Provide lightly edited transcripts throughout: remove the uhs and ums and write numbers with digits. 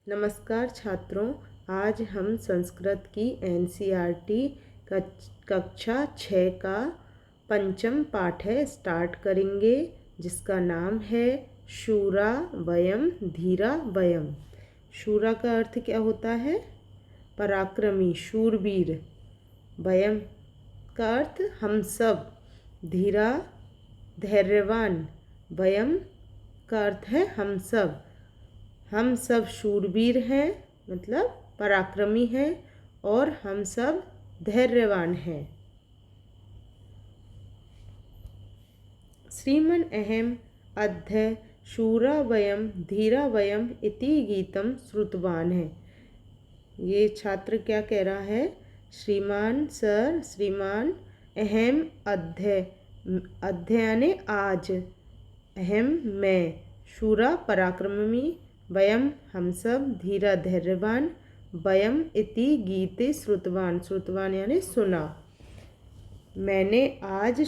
नमस्कार छात्रों, आज हम संस्कृत की एनसीईआरटी कक्षा 6 का पंचम पाठ है स्टार्ट करेंगे, जिसका नाम है शूरा वयम धीरा वयम। शूरा का अर्थ क्या होता है? पराक्रमी, शूरवीर। वयम का अर्थ हम सब। धीरा, धैर्यवान। वयम का अर्थ है हम सब। हम सब शूरवीर हैं, मतलब पराक्रमी हैं, और हम सब धैर्यवान हैं। श्रीमन अहम अद्य शूरा वयम धीरा वयम इति गीतम श्रुतवान है। ये छात्र क्या कह रहा है? श्रीमान सर, श्रीमान अहम अद्य, अद्य यानी आज, अहम मैं, शूरा पराक्रमी, वयम हम सब, धीरा धैर्यवान, वयम इति गीते श्रुतवान, श्रुतवान यानी सुना। मैंने आज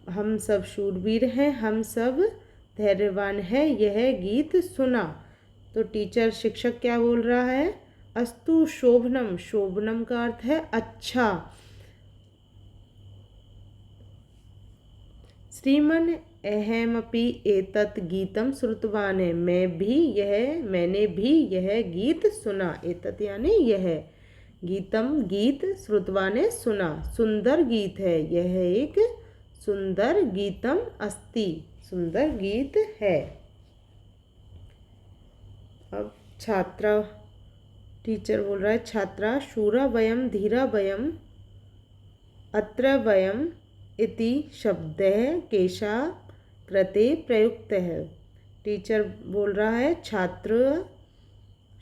हम सब शूरवीर हैं, हम सब धैर्यवान हैं, यह गीत सुना। तो टीचर, शिक्षक क्या बोल रहा है? अस्तु शोभनम। शोभनम का अर्थ है अच्छा। श्रीमन अहमपि एतत् गीतम श्रुतवान है। मैंने भी यह गीत सुना। एतत् यानी यह, गीतम गीत, श्रुतवान है सुना। सुंदर गीत है, यह एक सुंदर गीतम अस्ति, सुंदर गीत है। अब छात्रा, टीचर बोल रहा है, छात्रा शूरा वयम धीरा वयम अत्र वयम इति शब्दः केशा कृते प्रयुक्त है। टीचर बोल रहा है, छात्र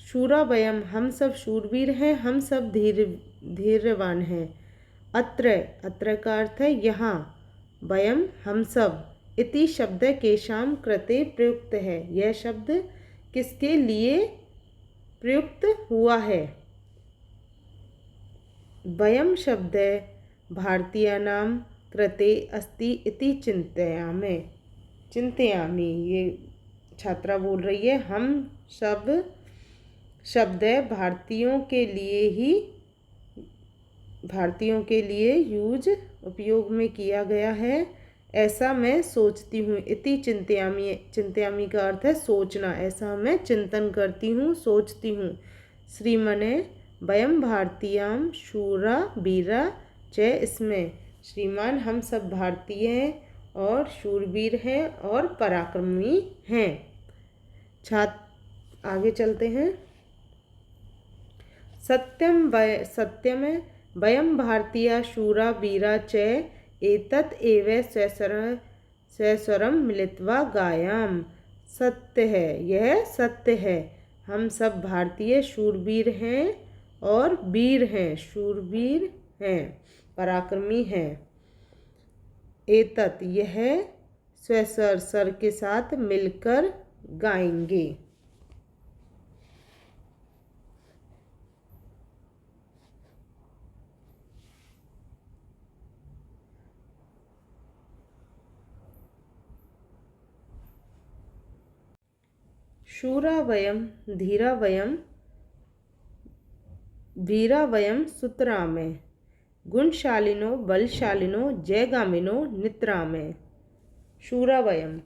शूरा वयम हम सब शूरवीर हैं, हम सब धैर्यवान हैं। अत्र, अत्र का अर्थ है यहाँ, वयम हम सब, इति शब्द केशाम कृते प्रयुक्त है, यह शब्द किसके लिए प्रयुक्त हुआ है? वयम शब्द भारतीयानां कृते अस्ति इति चिंतयामि। ये छात्रा बोल रही है, हम सब शब्द भारतीयों के लिए उपयोग में किया गया है, ऐसा मैं सोचती हूँ। इति चिंतयामि, चिंतयामि का अर्थ है सोचना, ऐसा मैं चिंतन करती हूँ, सोचती हूँ। श्रीमने वयम भारतीयाम शूरा वीरा च, इसमें श्रीमान हम सब भारतीय हैं और शूरवीर हैं और पराक्रमी हैं। छात्र आगे चलते हैं। सत्यम वयम भारतीय शूरा वीरा च एतत् एव स्वस्वरम मिलित्वा गायाम। सत्य है, यह सत्य है, हम सब भारतीय शूरवीर हैं और वीर हैं, शूरवीर हैं, पराक्रमी हैं। एतत् यह स्वस्वर, स्वर के साथ मिलकर गाएंगे। शूरा वयम धीरा वयम वीरा वयम सुतरामे, गुणशालिनो बलशालिनो जयगामिनो नितरामे। शूरा वयम,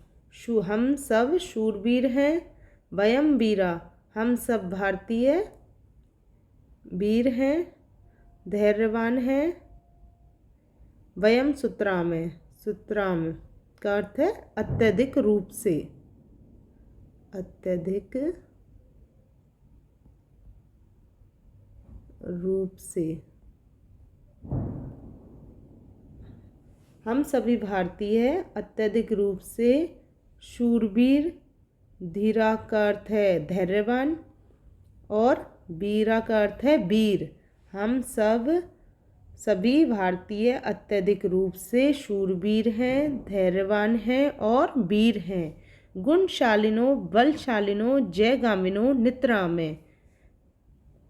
हम सब शूरवीर हैं, वयम वीरा हम सब भारतीय वीर हैं, धैर्यवान हैं। वयम सुतरामे, सुतराम का अर्थ है अत्यधिक रूप से, अत्यधिक रूप से। हम सभी भारतीय अत्यधिक रूप से शूरवीर। धीरा का अर्थ है धैर्यवान और वीरा का अर्थ है वीर। हम सभी भारतीय अत्यधिक रूप से शूरवीर हैं, धैर्यवान हैं और वीर हैं। गुणशालिनो बलशालिनो जयगामिनो नितरामे,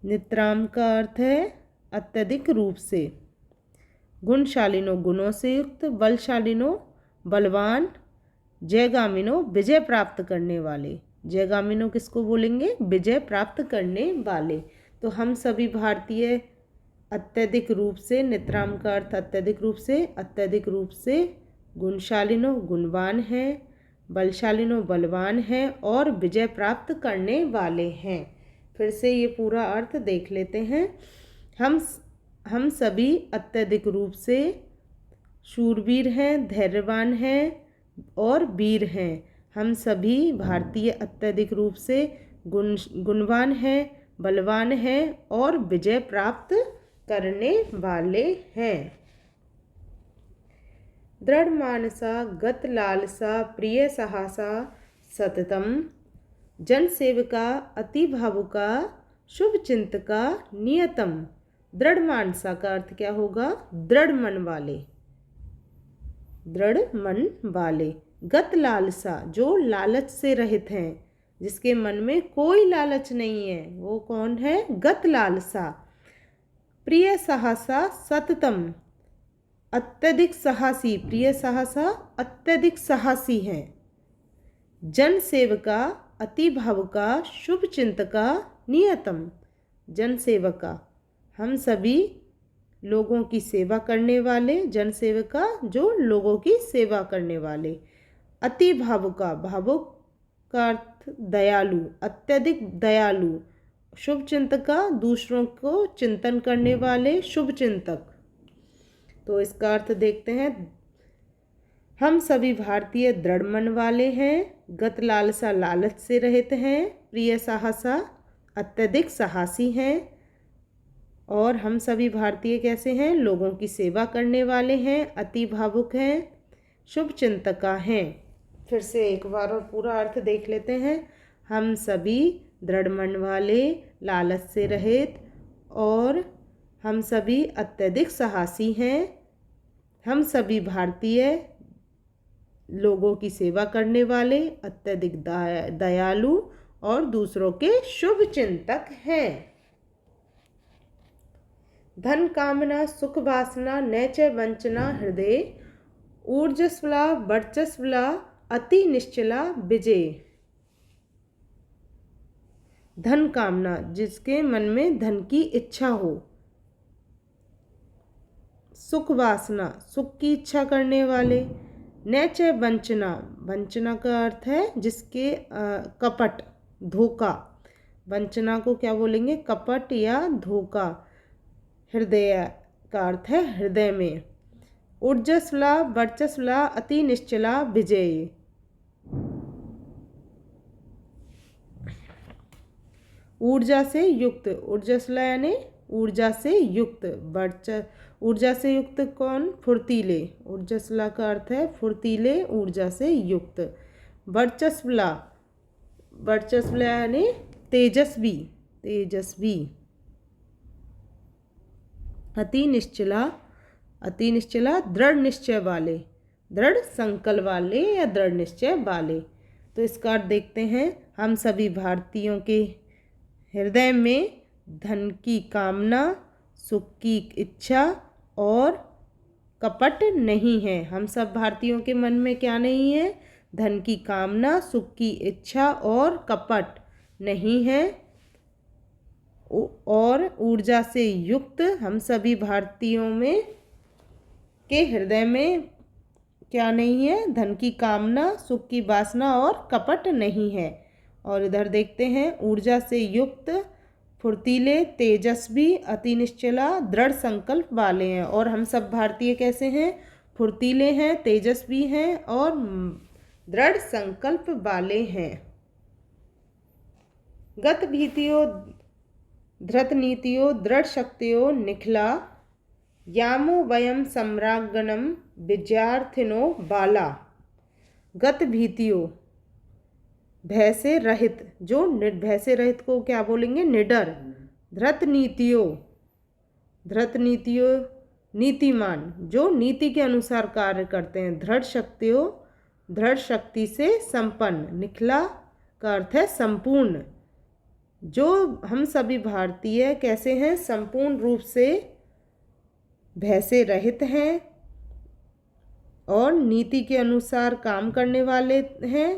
नितराम का अर्थ है अत्यधिक रूप से। गुणशालिनो गुणों से युक्त, बलशालिनो बलवान, जयगामिनो विजय प्राप्त करने वाले। जयगामिनो किसको बोलेंगे? विजय प्राप्त करने वाले। तो हम सभी भारतीय अत्यधिक रूप से, नितराम का अर्थ अत्यधिक रूप से गुणशालिनो गुणवान हैं, बलशालिनो बलवान हैं और विजय प्राप्त करने वाले हैं। फिर से ये पूरा अर्थ देख लेते हैं। हम सभी अत्यधिक रूप से शूरवीर हैं, धैर्यवान हैं और वीर हैं। हम सभी भारतीय अत्यधिक रूप से गुणवान हैं, बलवान हैं और विजय प्राप्त करने वाले हैं। दृढ़ मानसा गत लालसा प्रिय साहसा सततम, जन सेवका अति भावुका शुभ चिंतका नियतम। दृढ़ मानसा का अर्थ क्या होगा? दृढ़ मन वाले, दृढ़ मन वाले। गत लालसा, जो लालच से रहित हैं, जिसके मन में कोई लालच नहीं है, वो कौन है? गत लालसा। प्रिय साहसा सततम, अत्यधिक साहसी, प्रिय साहसा अत्यधिक साहसी हैं। जन सेवका अति भावुका शुभ चिंतका नियतम। जन सेवका, हम सभी लोगों की सेवा करने वाले, जन सेवका जो लोगों की सेवा करने वाले। अति भावुका, भावुक का अर्थ दयालु, अत्यधिक दयालु। शुभ चिंतका, दूसरों को चिंतन करने वाले, शुभ चिंतक। तो इसका अर्थ देखते हैं। हम सभी भारतीय दृढ़ मन वाले हैं, गत लालसा लालच से रहित हैं, प्रिय साहसा अत्यधिक साहसी हैं और हम सभी भारतीय कैसे हैं? लोगों की सेवा करने वाले हैं, अति भावुक हैं, शुभ चिंतका हैं। फिर से एक बार और पूरा अर्थ देख लेते हैं। हम सभी दृढ़ मन वाले, लालच से रहित और हम सभी अत्यधिक साहसी हैं। हम सभी भारतीय लोगों की सेवा करने वाले, अत्यधिक दयालु और दूसरों के शुभ चिंतक हैं। धन कामना सुख वासना नैच वंचना हृदय, ऊर्जस्वला वर्चस्वला अति निश्चला विजय। धन कामना, जिसके मन में धन की इच्छा हो। सुख वासना, सुख की इच्छा करने वाले। नैच वंचना, वंचना का अर्थ है जिसके कपट, धोखा। वंचना को क्या बोलेंगे? कपट या धोखा। हृदय का अर्थ है हृदय में। ऊर्जस्वला वर्चस्वला अति निश्चला विजय। ऊर्जा से युक्त, ऊर्जस्वला यानी ऊर्जा से युक्त। ऊर्जा से युक्त कौन? फुर्तीले। ऊर्जस्वला का अर्थ है फुर्तीले, ऊर्जा से युक्त। वर्चस्वला, वर्चस्वला यानी तेजस्वी, तेजस्वी। अति निश्चला, अति निश्चला दृढ़ निश्चय वाले, दृढ़ संकल्प वाले या दृढ़ निश्चय वाले। तो इसका अर्थ देखते हैं। हम सभी भारतीयों के हृदय में धन की कामना, सुख की इच्छा और कपट नहीं है। हम सब भारतीयों के मन में क्या नहीं है? धन की कामना, सुख की इच्छा और कपट नहीं है। और ऊर्जा से युक्त हम सभी भारतीयों में के हृदय में क्या नहीं है? धन की कामना, सुख की वासना और कपट नहीं है। और इधर देखते हैं, ऊर्जा से युक्त, फुर्तीले, तेजस्वी, अति निश्चला, दृढ़ संकल्प वाले हैं। और हम सब भारतीय कैसे हैं? फुर्तीले हैं, तेजस्वी हैं और दृढ़ संकल्प वाले हैं। गत भीतियो धृत नीतियो दृढ़ शक्तियो निखला, यामो वयम सम्रागणम विद्यार्थिनो बाला। गत भीतियो, भय से रहित, जो भय से रहित को क्या बोलेंगे? निडर। धृत नीतियो, धृत नीतियो नीतिमान, जो नीति के अनुसार कार्य करते हैं। दृढ़ शक्तियों, दृढ़ शक्ति से संपन्न। निखला का अर्थ है संपूर्ण। जो हम सभी भारतीय कैसे हैं? संपूर्ण रूप से भय से रहित हैं और नीति के अनुसार काम करने वाले हैं।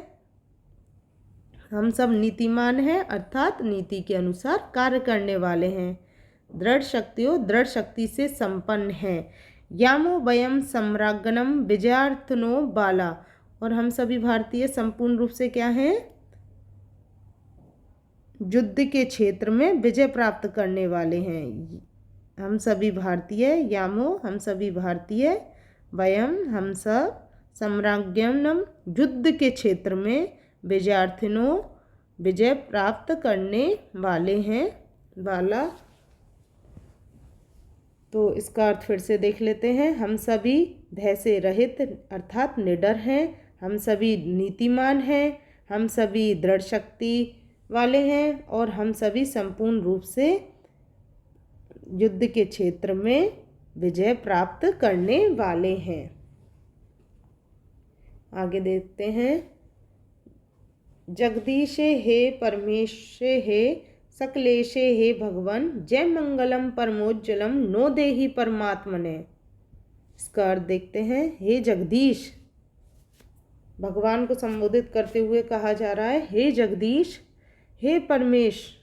हम सब नीतिमान हैं अर्थात नीति के अनुसार कार्य करने वाले हैं। दृढ़ शक्तियों दृढ़ शक्ति से संपन्न है। यामो वयम सम्राज्ञनम विजयार्थिनो बाला, और हम सभी भारतीय संपूर्ण रूप से क्या हैं? युद्ध के क्षेत्र में विजय प्राप्त करने वाले हैं। हम सभी भारतीय, यामो हम सभी भारतीय, वयम हम सब, सम्राज्ञनम युद्ध के क्षेत्र में, विजयार्थिनों विजय प्राप्त करने वाले हैं। वाला, तो इसका अर्थ फिर से देख लेते हैं। हम सभी भय से रहित अर्थात निडर हैं, हम सभी नीतिमान हैं, हम सभी दृढ़ शक्ति वाले हैं, और हम सभी संपूर्ण रूप से युद्ध के क्षेत्र में विजय प्राप्त करने वाले हैं। आगे देखते हैं। जगदीशे हे परमेशे हे सकलेशे हे भगवन, जय मंगलम परमोज्जलम नो देहि परमात्मने। इसका अर्थ देखते हैं। हे जगदीश, भगवान को संबोधित करते हुए कहा जा रहा है, हे जगदीश, हे परमेश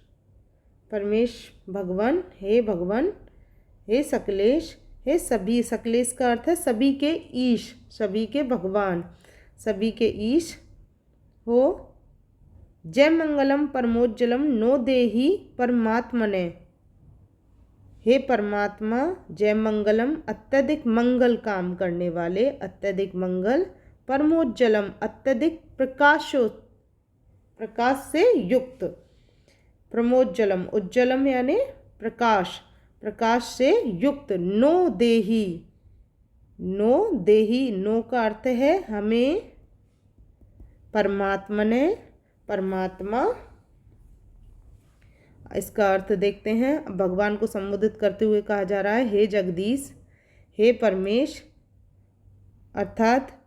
भगवन, हे भगवन, हे सकलेश, हे सभी, सकलेश का अर्थ है सभी के ईश, सभी के भगवान, सभी के ईश हो। जय मंगलम परमोज्जलम नो देहि परमात्मने, हे परमात्मा जय मंगलम अत्यधिक मंगल काम करने वाले, अत्यधिक मंगल, परमोज्जलम अत्यधिक प्रकाश से युक्त, प्रमोज्जलम उज्जलम यानी प्रकाश, प्रकाश से युक्त, नो देहि, नो देहि, नो का अर्थ है हमें, परमात्मने परमात्मा। इसका अर्थ देखते हैं। भगवान को संबोधित करते हुए कहा जा रहा है, हे जगदीश, हे परमेश अर्थात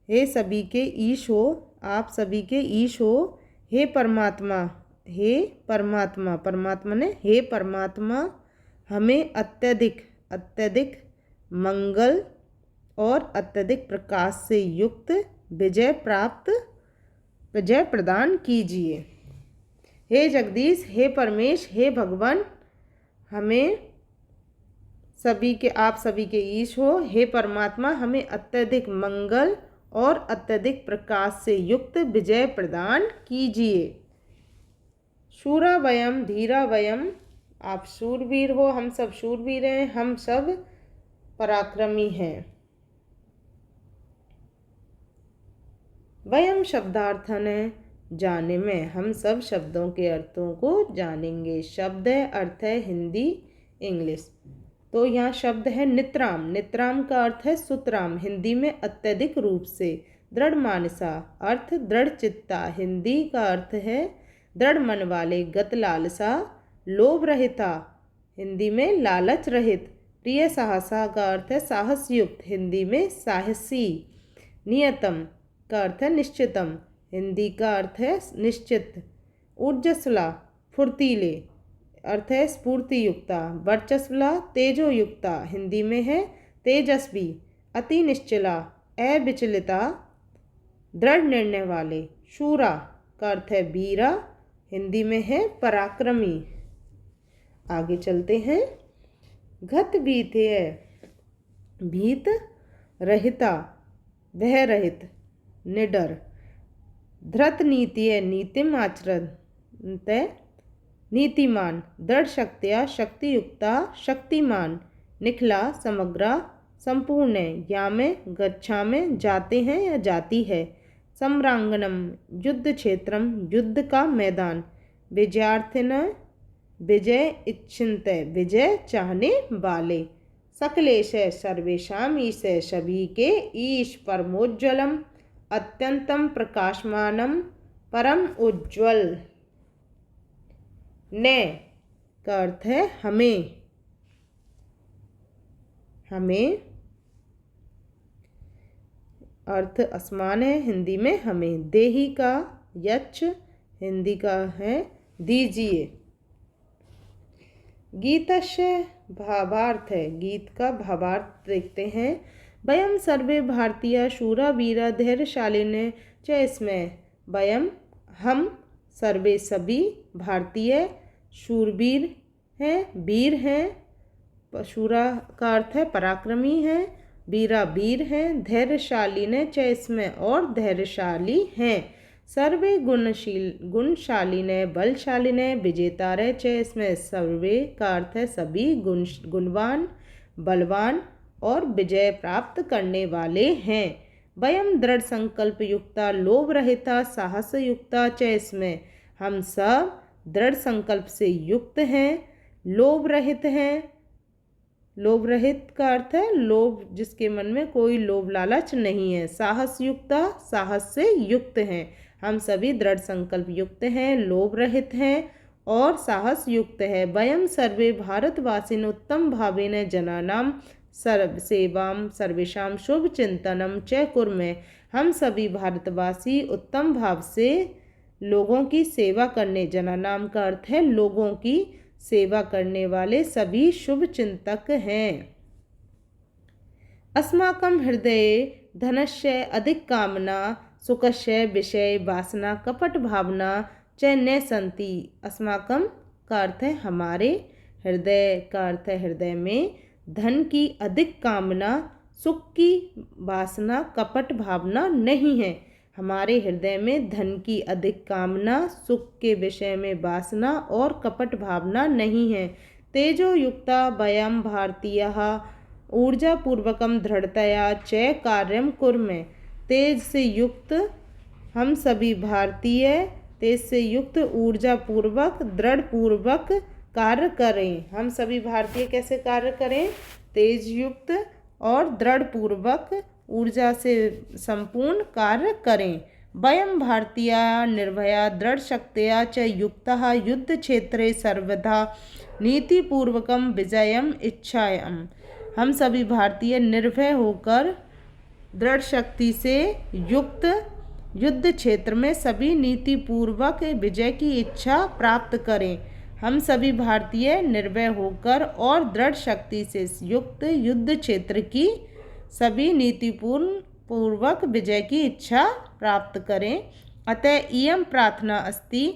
हे सभी के ईश हो, आप सभी के ईश हो। हे परमात्मा, हे परमात्मा, परमात्मा ने हे परमात्मा हमें अत्यधिक अत्यधिक मंगल और अत्यधिक प्रकाश से युक्त विजय प्रदान कीजिए। हे जगदीश, हे परमेश, हे भगवान, हमें सभी के, आप सभी के ईश हो। हे परमात्मा हमें अत्यधिक मंगल और अत्यधिक प्रकाश से युक्त विजय प्रदान कीजिए। शूरा वयम धीरा वयम, आप शूरवीर हो, हम सब शूरवीर हैं, हम सब पराक्रमी हैं। वयम शब्दार्थन है जाने में, हम सब शब्दों के अर्थों को जानेंगे। शब्द है, अर्थ है हिंदी इंग्लिश। तो यहाँ शब्द है नितराम, नितराम का अर्थ है सुतराम, हिंदी में अत्यधिक रूप से। दृढ़ मानसा अर्थ दृढ़ चित्ता, हिंदी का अर्थ है दृढ़ मन वाले, गत लालसा, लोभ रहिता, हिंदी में लालच रहित। प्रिय साहसा का अर्थ है साहस युक्त, हिंदी में साहसी। नियतम का अर्थ है निश्चितम, हिंदी का अर्थ है निश्चित। ऊर्जस्वला फुर्तीले, अर्थ है स्फूर्ति युक्ता। वर्चस्वला तेजो युक्ता, हिंदी में है तेजस्वी। अति निश्चला अविचलिता, दृढ़ निर्णय वाले। शूरा का अर्थ है वीरा, हिंदी में है पराक्रमी। आगे चलते हैं। घत भीतेय भीत रहिता, भय रहित, निडर। धृत नीतिय नीतिम आचरते, नीतिमान। दृढ़ शक्तिया शक्तियुक्ता, शक्तिमान। निखला समग्रा, संपूर्ण। या में गच्छा में जाते हैं या जाती है। सम्रांगणम युद्ध क्षेत्रम, युद्ध का मैदान। विजयार्थिन विजय इच्छित, विजय चाहने वाले। सकलेश सर्वेशाम ईश, सभी के ईश। परमोज्ज्वलम अत्यंतम प्रकाशमानम, परम उज्ज्वल। ने का अर्थ है हमें, हमें अर्थ असमान है, हिंदी में हमें। देही का यच्छ, हिंदी का है दीजिए। गीतस्य भावार्थ है, गीत का भावार्थ देखते हैं। वयम सर्वे भारतीय शूरा वीरा धैर्यशालिने च इसमें। वयम हम सर्वे सभी, भारतीय, शूरवीर हैं, वीर हैं, शूरा का अर्थ है पराक्रमी हैं, वीरा वीर हैं, धैर्यशाली ने च इसमें और धैर्यशाली हैं, सर्वे गुणशाली ने बलशाली ने, विजेता रे च इसमें सर्वे का अर्थ है सभी, गुणवान बलवान और विजय प्राप्त करने वाले हैं। वयम दृढ़ संकल्प युक्ता लोभ रहिता साहस युक्ता च इसमें हम सब दृढ़ संकल्प से युक्त हैं, लोभ रहित हैं। लोभ रहित का अर्थ है लोभ जिसके मन में कोई लोभ लालच नहीं है। साहस युक्ता साहस से युक्त हैं। हम सभी दृढ़ संकल्प युक्त हैं, लोभ रहित हैं और साहस युक्त है। वयम सर्वे भारतवासिन उत्तम भावेन जनानाम सर्व सेवाम सर्वेशाम शुभ चिंतनम च कुर्मे। हम सभी भारतवासी उत्तम भाव से लोगों की सेवा करने, जनानाम का अर्थ है लोगों की सेवा करने वाले सभी शुभ चिंतक हैं। अस्माकं हृदये धनस्य अधिक कामना सुखस्य विषय वासना कपट भावना च न संति। अस्माकं का अर्थ है हमारे, हृदय का अर्थ है हृदय में, धन की अधिक कामना, सुख की वासना, कपट भावना नहीं है। हमारे हृदय में धन की अधिक कामना, सुख के विषय में वासना और कपट भावना नहीं है। तेजो युक्ता वयम भारतीयः ऊर्जा पूर्वकम दृढ़तया च कार्यम कुर्मे। तेज से युक्त हम सभी भारतीय तेज से युक्त ऊर्जा पूर्वक दृढ़ पूर्वक कार्य करें। हम सभी भारतीय कैसे कार्य करें? तेज युक्त और दृढ़ पूर्वक ऊर्जा से संपूर्ण कार्य करें। वयम भारतीय निर्भया दृढ़ शक्तिया च युक्तः युद्ध क्षेत्रे सर्वदा नीतिपूर्वकम विजयम इच्छायम। हम सभी भारतीय निर्भय होकर दृढ़ शक्ति से युक्त युद्ध क्षेत्र में सभी नीतिपूर्वक विजय की इच्छा प्राप्त करें। हम सभी भारतीय निर्भय होकर और दृढ़ शक्ति से युक्त युद्ध क्षेत्र की सभी नीतिपूर्वक विजय की इच्छा प्राप्त करें। अतः इयम प्रार्थना अस्ति,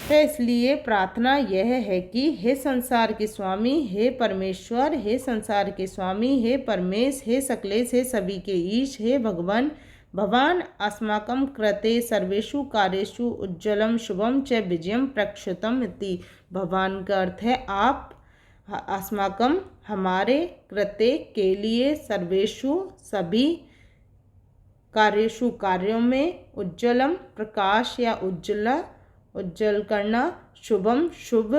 तो इसलिए प्रार्थना यह है कि हे संसार के स्वामी, हे परमेश्वर, हे संसार के स्वामी, हे परमेश, हे सकलेश, हे सभी के ईश, हे भगवान, भवान अस्माकं कृते सर्वेषु कार्येषु उज्ज्वलम शुभम च विजयम प्रक्षुतम इति। भगवान का अर्थ है आप, अस्माकं हमारे, कृते के लिए, सर्वेषु सभी, कार्येषु कार्यों में, उज्ज्वलम प्रकाश या उज्जवल करना, शुभम शुभ,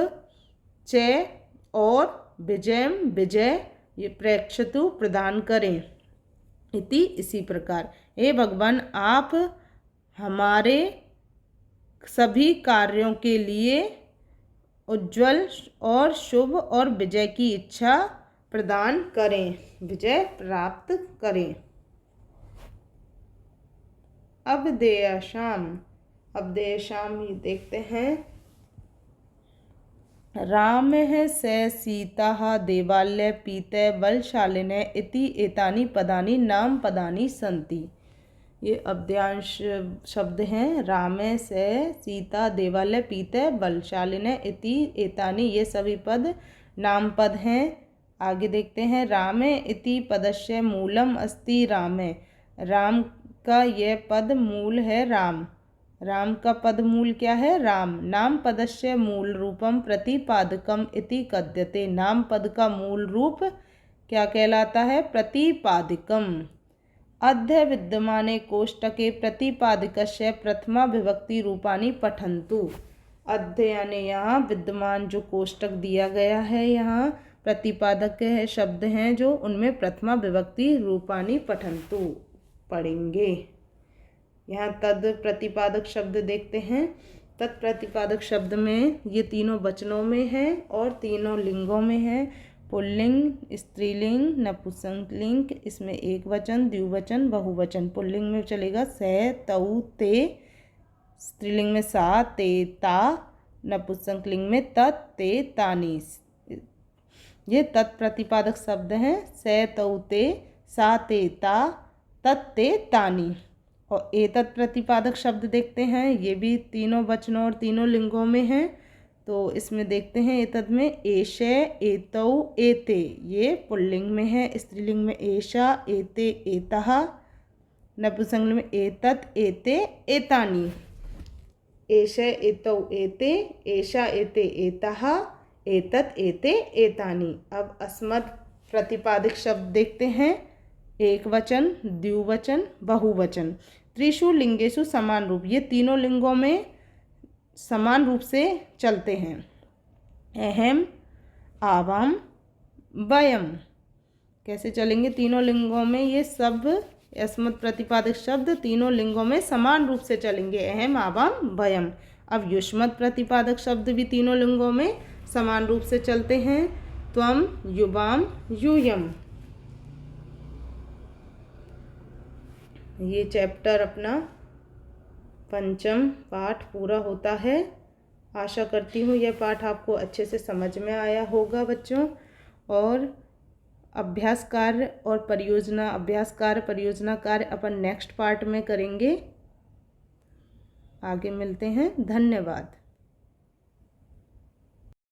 च और विजयम विजय, ये प्रेक्षतु प्रदान करें। इति इसी प्रकार, हे भगवान आप हमारे सभी कार्यों के लिए उज्ज्वल और शुभ और विजय की इच्छा प्रदान करें, विजय प्राप्त करें। अवधेयशाम, अवधेयशाम ही देखते हैं। रामः स सीता देवालय पीते बलशालिने इति एतानि पदानि नाम पदानि सन्ति। ये अवध्यांश शब्द हैं। रामे से सीता देवालय पीते बलशालिने इति एतानि, ये सभी पद नाम पद हैं। आगे देखते हैं। रामे इति पदस्य मूलम अस्ति रामे, राम का यह पद मूल है राम। राम का पद मूल क्या है? राम। नाम पदस्य मूल रूपम प्रतिपादकम इति कथ्यते। नाम पद का मूल रूप क्या कहलाता है? प्रतिपादिकम। अद्य विद्यमाने कोष्टके प्रतिपादिकस्य प्रथमा विभक्ति रूपानि पठन्तु। अद्य यानी यहाँ विद्यमान जो कोष्टक दिया गया है, यहाँ प्रतिपादक है शब्द हैं जो, उनमें प्रथमा विभक्ति रूपानि पठन्तु पढ़ेंगे। यहाँ तद प्रतिपादक शब्द देखते हैं। तत्प्रतिपादक शब्द में ये तीनों वचनों में है और तीनों लिंगों में है। पुल्लिंग, स्त्रीलिंग, नपुंसकलिंग, इसमें एक वचन, द्विवचन, बहुवचन। पुल्लिंग में चलेगा स, तौ, ते, स्त्रीलिंग में सा, ते, ता, नपुंसकलिंग में तत्, ते, तानि। ये तत्प्रतिपादक शब्द हैं। स, तौ, ते, सा, ते, ता, तत्, ते, तानि। और एतत् प्रतिपादक शब्द देखते हैं, ये भी तीनों वचनों और तीनों लिंगों में हैं। तो इसमें देखते हैं एतद् में एषे, एतौ, एते, ये पुल्लिंग में है। स्त्रीलिंग में एषा, एते, एतः। नपुंसकलिंग में एतत्, एते, एतानि। एषे, एतौ, एते, एषा, एते, एतः, एतत्, एते, एतानि। अब अस्मत् प्रतिपादक शब्द देखते हैं, एक वचन, द्विवचन, बहुवचन। त्रिषु लिंगेषु समान रूप, ये तीनों लिंगों में समान रूप से चलते हैं। अहम, आवाम, वयम, कैसे चलेंगे तीनों लिंगों में? ये सब अस्मत् प्रतिपादक शब्द तीनों लिंगों में समान रूप से चलेंगे, अहम, आवाम, वयम। अब युष्मत् प्रतिपादक शब्द भी तीनों लिंगों में समान रूप से चलते हैं, त्वम, युवाम, यूयम। ये चैप्टर अपना पंचम पाठ पूरा होता है। आशा करती हूँ यह पाठ आपको अच्छे से समझ में आया होगा बच्चों। और अभ्यास कार्य और परियोजना कार्य अपन नेक्स्ट पार्ट में करेंगे। आगे मिलते हैं। धन्यवाद।